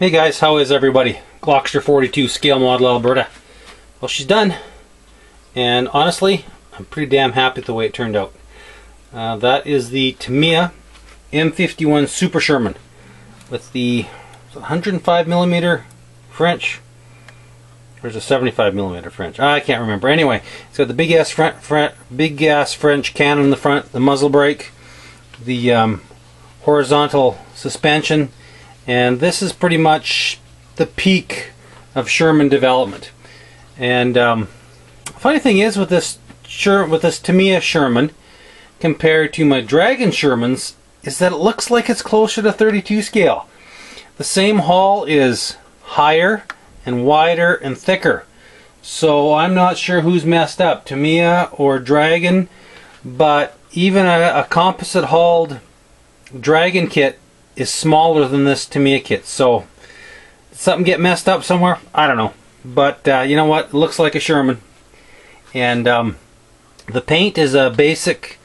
Hey guys, how is everybody? Glockster 42 scale model Alberta. Well, she's done, and honestly I'm pretty damn happy with the way it turned out. That is the Tamiya M51 Super Sherman with the 105mm French. There's a 75mm French. I can't remember. Anyway, it's got the big ass French cannon in the front, the muzzle brake, the horizontal suspension, and this is pretty much the peak of Sherman development. And funny thing is with this Tamiya Sherman compared to my Dragon Shermans is that it looks like it's closer to 32 scale. The same hull is higher and wider and thicker, so I'm not sure who's messed up, Tamiya or Dragon, but even a composite hulled Dragon kit is smaller than this Tamiya kit. So did something get messed up somewhere? I don't know, but you know what, it looks like a Sherman. And the paint is a basic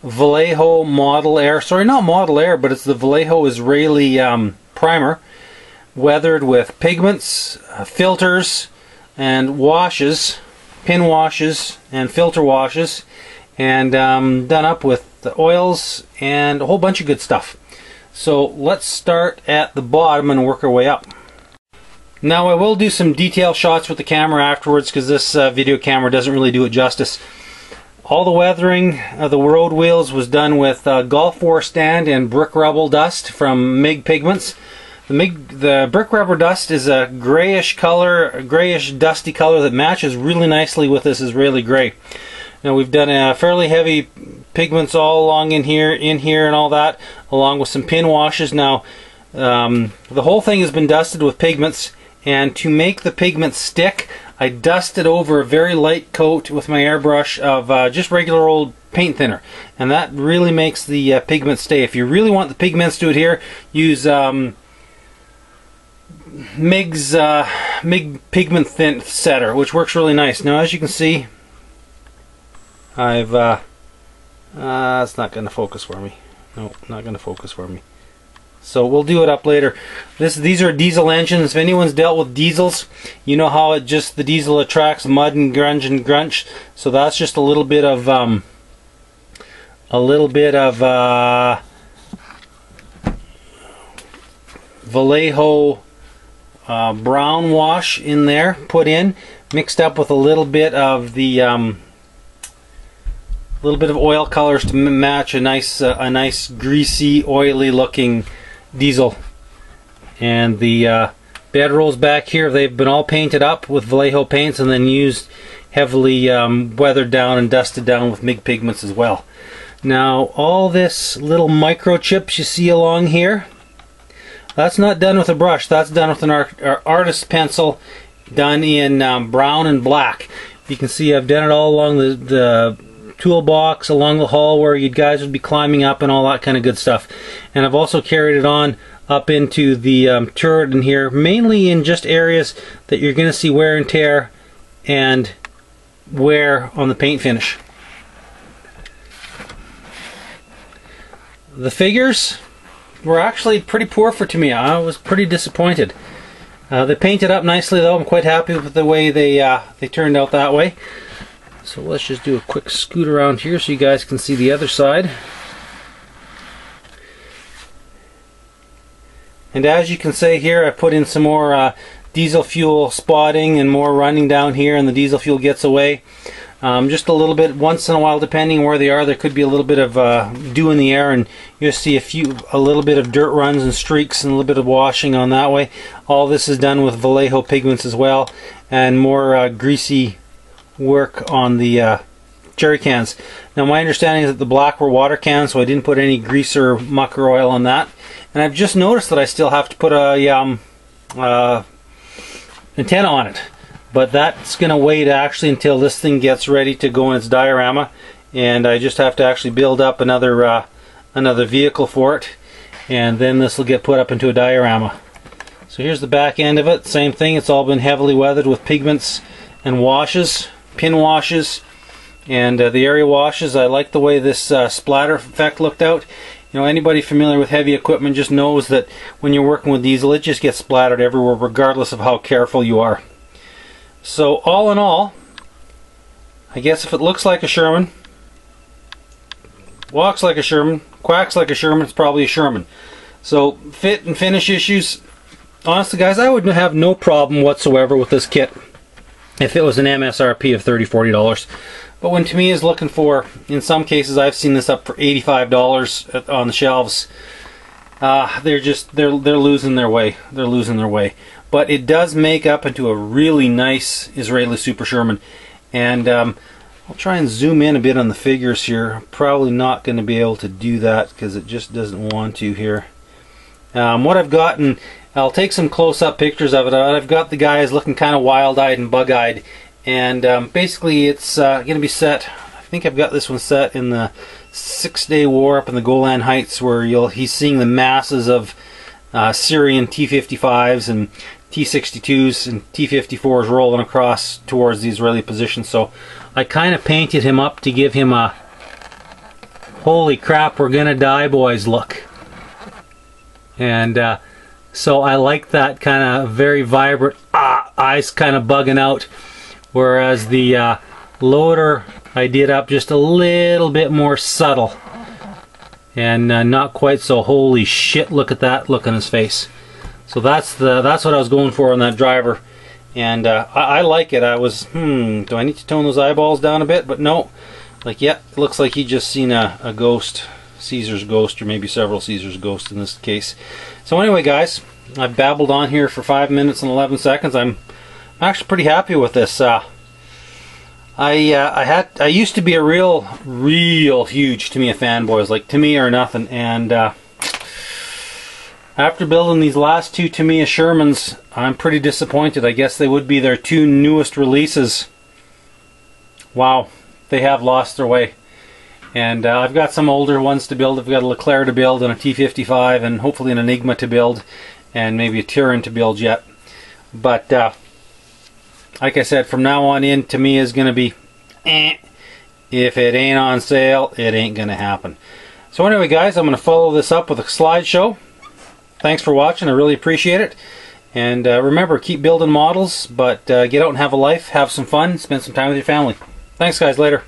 Vallejo Model Air, sorry, not Model Air, but it's the Vallejo Israeli primer, weathered with pigments, filters, and washes, pin washes and filter washes, and done up with the oils and a whole bunch of good stuff. So let's start at the bottom and work our way up. Now I will do some detail shots with the camera afterwards because this video camera doesn't really do it justice. All the weathering of the road wheels was done with Gulf War stand and brick rubble dust from MIG Pigments. The brick rubber dust is a grayish color, a grayish dusty color that matches really nicely with this Israeli gray. Now we've done a fairly heavy pigments all along in here and all that, along with some pin washes. Now the whole thing has been dusted with pigments, and to make the pigment stick I dusted over a very light coat with my airbrush of just regular old paint thinner, and that really makes the pigment stay. If you really want the pigments to adhere, use MIG Pigment Thin Setter, which works really nice. Now as you can see, I've it's not going to focus for me. No, not going to focus for me. So we'll do it up later. These are diesel engines. If anyone's dealt with diesels, you know how the diesel attracts mud and grunge. So that's just a little bit of Vallejo brown wash in there, put in, mixed up with a little bit of the oil colors to match a nice greasy, oily looking diesel. And the bed rolls back here, they've been all painted up with Vallejo paints and then used heavily weathered down and dusted down with MIG pigments as well. Now all this little microchips you see along here, that's not done with a brush, that's done with an artist pencil done in brown and black. You can see I've done it all along the toolbox, along the hull where you guys would be climbing up and all that kind of good stuff. And I've also carried it on up into the turret in here, mainly in just areas that you're going to see wear and tear and wear on the paint finish. The figures were actually pretty poor for Tamiya. I was pretty disappointed. They painted up nicely though. I'm quite happy with the way they turned out that way. So let's just do a quick scoot around here so you guys can see the other side. And as you can see here, I put in some more diesel fuel spotting and more running down here, and the diesel fuel gets away. Just a little bit, once in a while, depending where they are, there could be a little bit of dew in the air, and you'll see a little bit of dirt runs and streaks and a little bit of washing on that way. All this is done with Vallejo pigments as well, and more greasy work on the jerry cans. Now my understanding is that the black were water cans, so I didn't put any grease or muck or oil on that. And I've just noticed that I still have to put a antenna on it, but that's going to wait actually until this thing gets ready to go in its diorama, and I just have to actually build up another vehicle for it, and then this will get put up into a diorama. So here's the back end of it, same thing, it's all been heavily weathered with pigments and washes, pin washes, and the area washes. I like the way this splatter effect looked out. You know, anybody familiar with heavy equipment just knows that when you're working with diesel, it just gets splattered everywhere regardless of how careful you are. So all in all, I guess if it looks like a Sherman, walks like a Sherman, quacks like a Sherman, it's probably a Sherman. So fit and finish issues, honestly guys, I would have no problem whatsoever with this kit if it was an MSRP of $30, $40. But when Tamiya is looking for, in some cases I've seen this up for $85 on the shelves, they're losing their way. They're losing their way. But it does make up into a really nice Israeli Super Sherman. And I'll try and zoom in a bit on the figures here. I'm probably not going to be able to do that because it just doesn't want to here. What I've gotten, I'll take some close-up pictures of it. I've got the guys looking kind of wild-eyed and bug-eyed. And basically it's going to be set, I think I've got this one set in the 6-day war up in the Golan Heights, where he's seeing the masses of Syrian T-55s and T-62s and T-54s rolling across towards the Israeli position. So I kind of painted him up to give him a holy crap, we're gonna die boys look. And so I like that kind of very vibrant eyes kind of bugging out, whereas the loader I did up just a little bit more subtle and not quite so holy shit, look at that look on his face. So that's what I was going for on that driver, and I like it. I was do I need to tone those eyeballs down a bit? But no, like yeah, it looks like he just seen a ghost, Caesar's ghost, or maybe several Caesar's ghosts in this case. So anyway guys, I've babbled on here for 5 minutes and 11 seconds. I'm actually pretty happy with this. I used to be a real huge Tamiya fanboy. I was like Tamiya or nothing, and after building these last two Tamiya Shermans, I'm pretty disappointed. I guess they would be their two newest releases. Wow, they have lost their way. And I've got some older ones to build. I've got a Leclerc to build and a T-55 and hopefully an Enigma to build and maybe a Turin to build yet. But like I said, from now on in, Tamiya is going to be if it ain't on sale, it ain't going to happen. So anyway guys, I'm going to follow this up with a slideshow. Thanks for watching, I really appreciate it. And remember, keep building models, but get out and have a life, have some fun, spend some time with your family. Thanks guys, later.